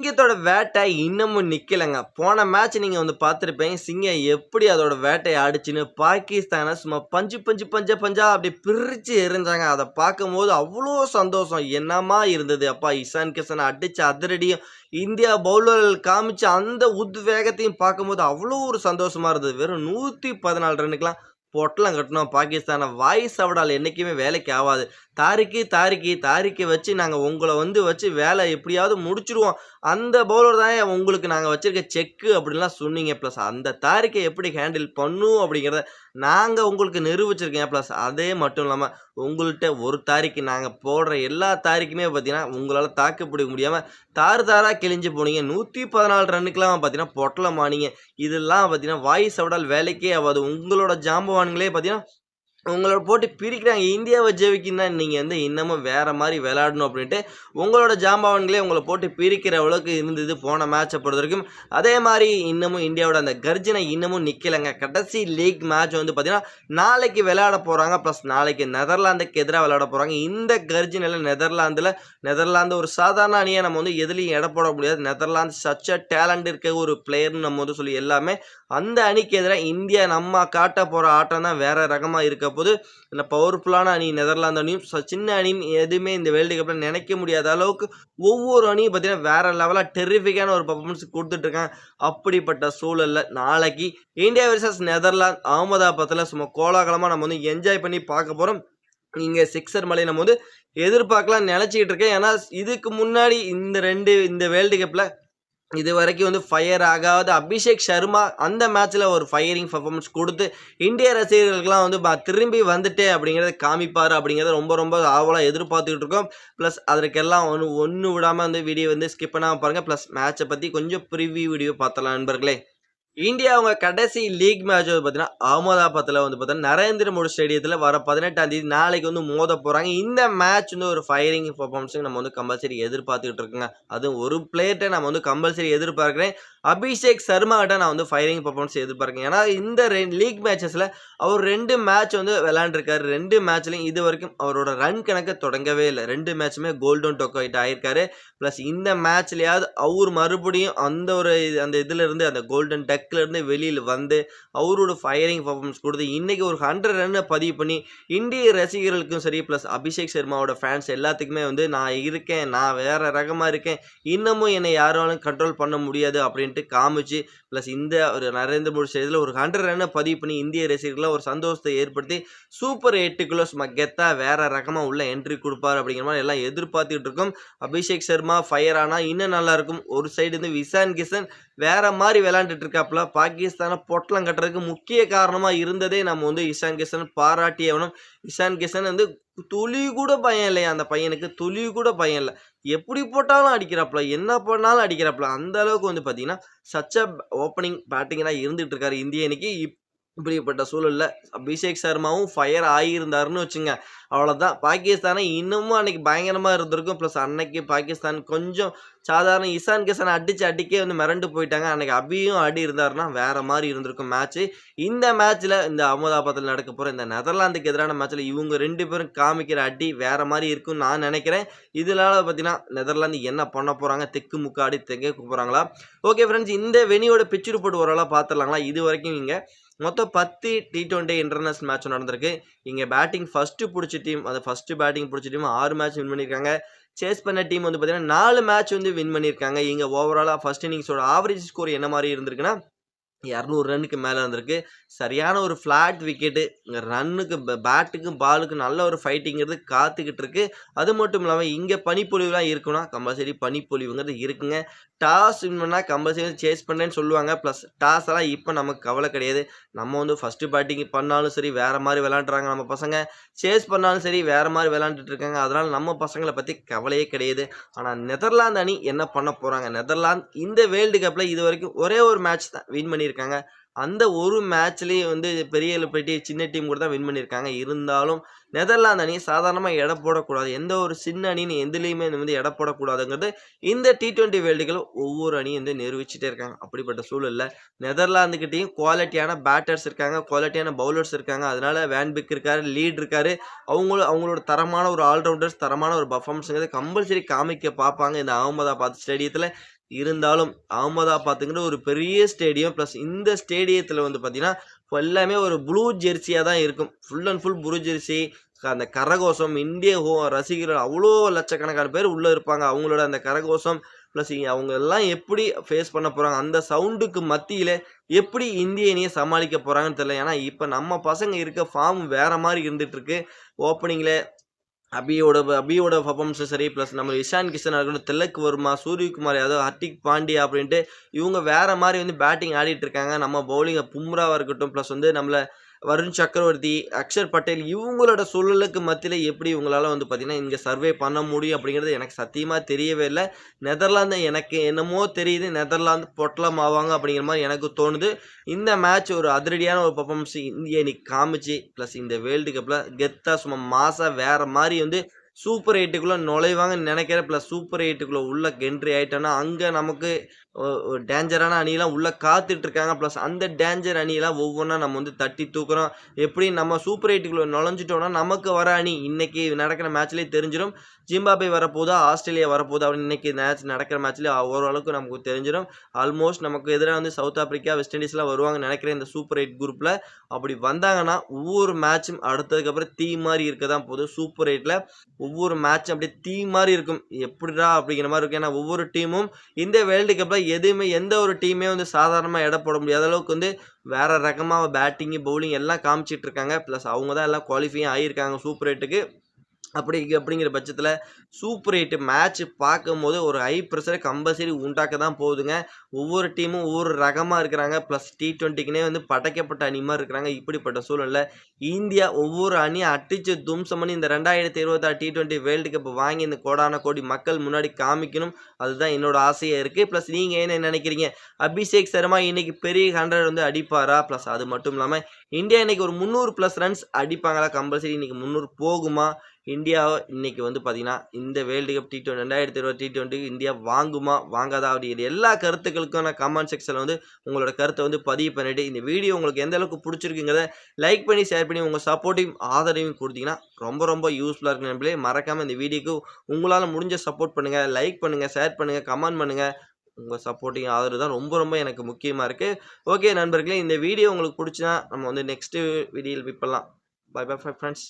சிங்கத்தோட வேட்டை இன்னமும் நிக்கலங்க. போன மேட்ச் நீங்க பார்த்திருப்பீங்க. சிங்கம் எப்படி அதோட வேட்டைய ஆடுச்சுன்னு. பாகிஸ்தான சும்மா பஞ்சு பஞ்சு பஞ்சா பஞ்சா அப்படி பிரிச்சு எறிஞ்சாங்க. அத பார்க்கும்போது அவ்ளோ சந்தோஷம். என்னமா இருந்தது. அப்பா இஷான் கிஷன் அடிச்ச அதிரடியும், இந்தியா பவுலர்கள் காமிச்ச அந்த உத்வேகத்தையும் பார்க்கும்போது அவ்ளோ ஒரு சந்தோஷமா இருந்தது. வெறும் 114 ரன்னுக்குலாம் பொட்டலம் கட்டுனோம் பாகிஸ்தான. வாய் சவடால் என்னைக்குமே வேலைக்கு ஆவாது. தாரிக்க வச்சு நாங்க உங்கள வச்சு வேலை எப்படியாவது முடிச்சுருவோம். அந்த பவுலர் தான் உங்களுக்கு நாங்க வச்சிருக்க செக்கு அப்படின்லாம் சொன்னீங்க. பிளஸ் அந்த தாரிக்க எப்படி ஹேண்டில் பண்ணும் அப்படிங்கிறத நாங்க உங்களுக்கு நிரூபிச்சிருக்கேன். பிளஸ் அதே மட்டும் இல்லாம உங்கள்ட்ட ஒரு தாரிக்கு நாங்க போடுற எல்லா தாரிக்குமே பார்த்தீங்கன்னா, உங்களால தாக்கு பிடிக்க முடியாம தாறு தாரா கிழிஞ்சு போனீங்க. 114 ரன்னுக்குலாம் பார்த்தீங்கன்னா பொட்டலமானீங்க. இதெல்லாம் பார்த்தீங்கன்னா, வாய் சவடால் வேலைக்கே ஆவாது. உங்களோட ஜாம்பவான்களே பார்த்தீங்கன்னா உங்களோட போட்டு பிரிக்கிறாங்க. இந்தியாவ ஜெயிக்கணும்னா நீங்க இன்னமும் வேற மாரி விளையாடணும் அப்படின்ட்டு, உங்களோட ஜாம்பவான்களே உங்கள போட்டு பிரிக்கிற அளவுக்கு இருந்தது போன மேட்ச பொறுத்தவரைக்கும். அதே மாரி இன்னமும் இந்தியாவோட அந்த கர்ஜனை இன்னமும் நிக்கலங்க. கடைசி லீக் மேட்ச் பார்த்தீங்கன்னா, நாளைக்கு விளையாட போறாங்க. பிளஸ் நாளைக்கு நெதர்லாந்துக்கு எதிரா விளையாட போறாங்க. இந்த கர்ஜனையில நெதர்லாந்து ஒரு சாதாரண அணியா நம்ம எதுலயும் எடை போட முடியாது. நெதர்லாந்து சச் அ டேலண்ட் இருக்க ஒரு பிளேயர்ன்னு நம்ம சொல்லி எல்லாமே அந்த அணிக்கு எதிரா இந்தியா நம்ம காட்ட போற ஆட்டம் தான் வேற ரகமா இருக்க போது. இந்த பவர்ஃபுல்லான அணி நெதர்லாந்து அணியும் சின்ன அணின்னு எதுவுமே இந்த வேர்ல்டு கப்ல நினைக்க முடியாத அளவுக்கு ஒவ்வொரு அணியும் பார்த்தீங்கன்னா வேற லெவலா டெர்ரிஃபிக்கான ஒரு பெர்ஃபார்மன்ஸ் குடுத்துட்டு இருக்காங்க. அப்படிப்பட்ட சூழல்ல நாளைக்கு இந்தியா வெர்சஸ் நெதர்லாந்து அகமதாபாத்ல சும்மா கோலாகலமா நம்ம என்ஜாய் பண்ணி பார்க்க போறோம். இங்க சிக்ஸர் மலைய நம்ம எதிர்பார்க்கலாம்னு நினைச்சுக்கிட்டு இருக்கேன். ஏன்னா இதுக்கு முன்னாடி இந்த வேர்ல்டு கப்ல இதுவரைக்கும் ஃபயர் ஆகாத அபிஷேக் சர்மா அந்த மேட்ச்ல ஒரு ஃபயரிங் பெர்ஃபார்மன்ஸ் குடுத்து, இந்திய ரசிகர்களுக்கெல்லாம் திரும்பி வந்துட்டேன் அப்படிங்கிறத காமிப்பாரு அப்படிங்கிறத ரொம்ப ரொம்ப ஆவலா எதிர்பார்த்துக்கிட்டு இருக்கோம். பிளஸ் அதற்கெல்லாம் ஒண்ணு விடாம வீடியோ ஸ்கிப் பண்ணாம பாருங்க. பிளஸ் மேட்ச பத்தி கொஞ்சம் ப்ரிவ்யூ வீடியோ பார்த்தரலாம் நண்பர்களே. இந்தியா அவங்க கடைசி லீக் மேட்ச் பார்த்தீங்கன்னா, அகமதாபாத்ல பார்த்தீங்கன்னா, நரேந்திர மோடி ஸ்டேடியத்தில வர 18ஆம் தேதி நாளைக்கு மோத போறாங்க. இந்த மேட்ச் ஒரு ஃபயரிங் பெர்ஃபார்மன்ஸ் நம்ம கம்பல்சரி எதிர்பார்த்துக்கிட்டு இருக்கோங்க. அதுவும் ஒரு பிளேயர்ட்ட நம்ம கம்பல்சரி எதிர்பார்க்கிறேன். அபிஷேக் சர்மா கிட்ட நான் ஃபயரிங் பெர்ஃபார்மன்ஸ் எதிர்பார்க்கிறேன். ஏன்னா இந்த லீக் மேட்சஸ்ல அவர் 2 மேட்ச் விளையாண்டுருக்காரு. 2 மேட்ச்லயும் இதுவரைக்கும் அவரோட ரன் கணக்க தொடங்கவே இல்ல. 2 மேட்சுமே கோல்டன் டொக்கைட் ஆயிருக்காரு. பிளஸ் இந்த மேட்ச்லயாவது அவர் மறுபடியும் அந்த இதுலருந்து அந்த கோல்டன் டக்ல இருந்து வெளியில வந்து அவரோட ஃபயரிங் பெர்ஃபார்மன்ஸ் கொடுத்து இன்னைக்கு ஒரு 100 ரன்னை பதிவு பண்ணி இந்திய ரசிகர்களுக்கும் சரி பிளஸ் அபிஷேக் சர்மாவோட ஃபேன்ஸ் எல்லாத்துக்குமே நான் இருக்கேன், நான் வேற ரகமா இருக்கேன், இன்னமும் என்னை யாராலும் கண்ட்ரோல் பண்ண முடியாது அப்படின்ட்டு காமிச்சு பிளஸ் இந்த ஒரு நரேந்திர மோடி ஸ்டேடியத்தில் ஒரு 100 ரன்னை பதிவு பண்ணி இந்திய ரசிகர்கள் ஒரு சந்தோஷத்தை ஏற்படுத்தி சூப்பர் 8 கிலோஸ் கெத்தா வேற ரகமா உள்ள என்ட்ரி கொடுப்பாரு அப்படிங்கிற மாதிரி எல்லாம் எதிர்பார்த்துட்டு இருக்கோம். அபிஷேக் சர்மா ஃபயர் ஆனா இன்னும் நல்லா இருக்கும். ஒரு சைடு இஷான் கிஷன் வேற மாதிரி விளையாண்டுட்டு இருக்காப்புல. பாகிஸ்தானை பொட்டலம் கட்டுறதுக்கு முக்கிய காரணமா இருந்ததே நம்ம இஷான் கிஷன் பாராட்டி ஆகணும். இஷான் கிஷன் துளி கூட பயம் இல்லையா அந்த பையனுக்கு, துளி கூட பயம் இல்லை. எப்படி போட்டாலும் அடிக்கிறாப்புல, என்ன பண்ணாலும் அடிக்கிறாப்புல. அந்த அளவுக்கு பார்த்தீங்கன்னா சச்ச ஓப்பனிங் பேட்டிங்கா இருந்துட்டு இருக்காரு இந்திய அணிக்கு. இப்படிப்பட்ட சூழல்ல அபிஷேக் சர்மாவும் ஃபயர் ஆகியிருந்தாருன்னு வச்சுங்க, அவ்வளோதான். பாகிஸ்தானை இன்னமும் அன்னைக்கு பயங்கரமா இருந்திருக்கும். ப்ளஸ் அன்னைக்கு பாகிஸ்தான் கொஞ்சம் சாதாரண இஷான் கிஷன் அடிக்கே மிரண்டு போயிட்டாங்க. அன்னைக்கு அபியும் ஆடி இருந்தாருன்னா வேற மாதிரி இருந்திருக்கும் மேட்ச். இந்த மேட்ச்ல இந்த அகமதாபாத்தில் நடக்க போற இந்த நெதர்லாந்துக்கு எதிரான மேட்ச்ல இவங்க 2 பேரும் காமிக்கிற அடி வேற மாதிரி இருக்கும்னு நான் நினைக்கிறேன். இதனால பார்த்தீங்கன்னா நெதர்லாந்து என்ன பண்ண போறாங்க, திக்கு முக்காடி திகைக்க போறாங்களா? ஓகே ஃப்ரெண்ட்ஸ், இந்த வெனியோட பிச் ரிப்போர்ட் ஓரளவு பார்த்துடலாங்களா? இது வரைக்கும் இங்க மொத்தம் 10 T20 இன்டர்நேஷனல் மேட்ச் நடந்திருக்கு. இங்க பேட்டிங் ஃபர்ஸ்ட் புடிச்ச டீம், அது ஃபர்ஸ்ட் பேட்டிங் புடிச்ச டீம் 6 மேட்ச் வின் பண்ணியிருக்காங்க. சேஸ் பண்ண டீம் பார்த்தீங்கன்னா 4 மேட்ச் வின் பண்ணியிருக்காங்க. இங்க ஓவராலா ஃபர்ஸ்ட் இன்னிங்ஸோட ஆவரேஜ் ஸ்கோர் என்ன மாதிரி இருந்திருக்குன்னா 200 ரன்னுக்கு மேல இருந்திருக்கு. சரியான ஒரு ஃபிளாட் விக்கெட்டு. ரன்னுக்கு பேட்டுக்கும் பாலுக்கும் நல்ல ஒரு ஃபைட்டிங்கிறது காத்துக்கிட்டு இருக்கு. அது மட்டும் இல்லாம இங்க பனிப்பொழிவுலாம் இருக்குன்னா கம்பல்சரி பனிப்பொழிவுங்கிறது இருக்குங்க. டாஸ் வின் பண்ணா கம்பல்சரி சேஸ் பண்ணேன்னு சொல்லுவாங்க. பிளஸ் டாஸ் எல்லாம் இப்ப நமக்கு கவலை கிடையாது. நம்ம ஃபர்ஸ்ட் பேட்டிங் பண்ணாலும் சரி வேற மாதிரி விளையாண்டுறாங்க நம்ம பசங்க. சேஸ் பண்ணாலும் சரி வேற மாதிரி விளையாண்டுட்டு இருக்காங்க. அதனால நம்ம பசங்களை பத்தி கவலையே கிடையாது. ஆனா நெதர்லாந்து அணி என்ன பண்ண போறாங்க? நெதர்லாந்து இந்த வேர்ல்டு கப்ல இது வரைக்கும் ஒரே ஒரு மேட்ச் தான் வின் பண்ணியிருக்காங்க. அந்த ஒரு மேட்ச்லயே பெரிய போயிட்டு சின்ன டீம் கூட தான் வின் பண்ணியிருக்காங்க. இருந்தாலும் நெதர்லாந்து அணி சாதாரணமா எடை போடக்கூடாது. எந்த ஒரு சின்ன அணின்னு எதுலயுமே எடை போடக்கூடாதுங்கிறது இந்த T20 வேர்ல்டுகள் ஒவ்வொரு அணியும் நிரூபிச்சுட்டே இருக்காங்க. அப்படிப்பட்ட சூழல்ல நெதர்லாந்து கிட்டயும் குவாலிட்டியான பேட்டர்ஸ் இருக்காங்க, குவாலிட்டியான பவுலர்ஸ் இருக்காங்க. அதனால வேன் பிக் இருக்காரு, லீட் இருக்காரு. அவங்களோட தரமான ஒரு ஆல்ரவுண்டர்ஸ், தரமான ஒரு பெர்ஃபார்மன்ஸ்ங்கிறது கம்பல்சரி காமிக்க பார்ப்பாங்க இந்த அகமதாபாத் ஸ்டேடியத்துல. இருந்தாலும் அகமதாபாத்துங்கிற ஒரு பெரிய ஸ்டேடியம். ப்ளஸ் இந்த ஸ்டேடியத்தில வந்து பார்த்தீங்கன்னா, எல்லாமே ஒரு ப்ளூ ஜெர்சியா தான் இருக்கும். Full and full blue Jersey. அந்த கரகோஷம், இந்திய ரசிகர்கள் அவ்வளோ லட்சக்கணக்கான பேர் உள்ள இருப்பாங்க. அவங்களோட அந்த கரகோஷம், ப்ளஸ் அவங்க எல்லாம் எப்படி ஃபேஸ் பண்ண போறாங்க? அந்த சவுண்டுக்கு மத்தியில எப்படி இந்திய அணிய சமாளிக்க போறாங்கன்னு தெரியல. ஏன்னா, இப்ப நம்ம பசங்க இருக்க ஃபார்ம் வேற மாரி இருந்துட்டு இருக்கு. ஓப்பனிங்ல அபியோட பெர்ஃபார்மன்ஸும் சரி, பிளஸ் நம்ம இஷான் கிஷனா இருக்கட்டும், திலக் வர்மா, சூரியகுமார் யாதவ், ஹர்திக் பாண்டியா அப்படின்ட்டு இவங்க வேற மாரி வந்து பேட்டிங் ஆடிட்டு இருக்காங்க. நம்ம பவுலிங் பும்ராவா இருக்கட்டும், பிளஸ் வந்து நம்மள வருண் சக்கரவர்த்தி, அக்ஷர் பட்டேல் இவங்களோட சூழலுக்கு மத்தியில எப்படி இவங்களால வந்து பார்த்தீங்கன்னா, இங்க சர்வே பண்ண முடியும் அப்படிங்கிறது எனக்கு சத்தியமா தெரியவே இல்ல. நெதர்லாந்து எனக்கு என்னமோ தெரியுது. நெதர்லாந்து பொட்டலம் ஆவாங்க அப்படிங்கிற மாரி எனக்கு தோணுது. இந்த மேட்ச் ஒரு அதிரடியான ஒரு பெர்ஃபார்மன்ஸ் இந்திய அணி காமிச்சு, பிளஸ் இந்த வேர்ல்டு கப்ல கெத்தா சும்மா மாஸா வேற மாரி வந்து சூப்பர் 8க்குள்ள நுழைவாங்கன்னு நெனைக்கிறேன். பிளஸ் சூப்பர் 8க்குள்ள உள்ள என்ட்ரி ஆயிட்டோம்னா, அங்க நமக்கு ஒரு டேஞ்சரான அணிலாம் உள்ள காத்துட்டு இருக்காங்க. பிளஸ் அந்த டேஞ்சர் அணியெல்லாம் ஒவ்வொன்னா நம்ம வந்து தட்டி தூக்குறோம். எப்படி நம்ம சூப்பர் 8க்குள்ள நுழைஞ்சுட்டோம்னா, நமக்கு வர அணி இன்னைக்கு நடக்கிற மேட்ச்லயே தெரிஞ்சிரும். ஜிம்பாப்வே வரப்போதா, ஆஸ்திரேலியா வரப்போதா அப்படின்னு இன்னைக்கு மேட்ச் நடக்கிற மேட்ச்ல ஓரளவுக்கு நமக்கு தெரிஞ்சிரும். ஆல்மோஸ்ட் நமக்கு எதிரா வந்து சவுத் ஆப்பிரிக்கா, வெஸ்ட் இண்டீஸ்லாம் வருவாங்கன்னு நெனைக்கிறேன் இந்த சூப்பர் 8 குரூப்ல. அப்படி வந்தாங்கன்னா, ஒவ்வொரு மேட்சும் அடுத்ததுக்கப்புறம் தீ மாரி இருக்க தான் போகுது. சூப்பர் 8ல ஒவ்வொரு மேட்சும் அப்படியே தீ மாரி இருக்கும். எப்புட்றா அப்படிங்கிற மாரி இருக்கும். ஏன்னா ஒவ்வொரு டீமும் இந்த வேர்ல்டு கப்ல எதுவுமே எந்த ஒரு டீமே வந்து சாதாரணமா எடை போட முடியாத அளவுக்கு வந்து வேற ரகமா பேட்டிங், பவுலிங் எல்லாம் காமிச்சிட்டு இருக்காங்க. பிளஸ் அவங்க தான் எல்லாம் குவாலிஃபையும் ஆகியிருக்காங்க சூப்பர் 8க்கு. அப்படிங்கிற பட்சத்தில சூப்பர் 8 மேட்ச் பார்க்கும்போது ஒரு ஹை பிரஷர கம்பல்சரி உண்டாக்க தான் போகுதுங்க. ஒவ்வொரு டீமும் ஒவ்வொரு ரகமா இருக்கிறாங்க. பிளஸ் T20க்குன்னே வந்து படைக்கப்பட்ட அணி மாரி இருக்கிறாங்க. இப்படிப்பட்ட சூழல்ல இந்தியா ஒவ்வொரு அணிய அடிச்சு தும்சம் பண்ணி இந்த 2026 T20 வேர்ல்டு கப் வாங்கி இந்த கோடான கோடி மக்கள் முன்னாடி காமிக்கணும். அதுதான் என்னோட ஆசையா இருக்கு. பிளஸ் நீங்க என்ன நினைக்கிறீங்க? அபிஷேக் சர்மா இன்னைக்கு பெரிய 100 வந்து அடிப்பாரா? பிளஸ் அது மட்டும் இல்லாம இந்தியா இன்னைக்கு ஒரு 300 பிளஸ் ரன்ஸ் அடிப்பாங்களா? கம்பல்சரி இன்னைக்கு 300 போகுமா? இந்தியா இன்னைக்கு வந்து பார்த்தீங்கன்னா, இந்த world cup T20 2020 T20 India வாங்குமா? வாங்காதா? அப்படிங்கிற எல்லா கருத்துக்களுக்கும் நான் கமெண்ட் செக்ஷன்ல வந்து உங்களோட கருத்த வந்து பதிவு பண்ணிட்டு, இந்த வீடியோ உங்களுக்கு எந்த அளவுக்கு புடிச்சிருக்குங்கிறத லைக் பண்ணி, ஷேர் பண்ணி உங்க சப்போர்ட்டையும், ஆதரவையும் குடுத்தீங்கன்னா, ரொம்ப ரொம்ப யூஸ்ஃபுல்லா இருக்கும் நண்பர்களே. மறக்காம இந்த வீடியோக்கு உங்களால முடிஞ்ச சப்போர்ட் பண்ணுங்க. லைக் பண்ணுங்க, ஷேர் பண்ணுங்க, கமெண்ட் பண்ணுங்க. உங்க சப்போர்ட்டிங் ஆதரவு தான் ரொம்ப ரொம்ப எனக்கு முக்கியமா இருக்கு. ஓகே நண்பர்களே, இந்த வீடியோ உங்களுக்கு புடிச்சுனா, நம்ம வந்து நெக்ஸ்ட் வீடியோல மீட் பண்ணலாம். Bye bye friends.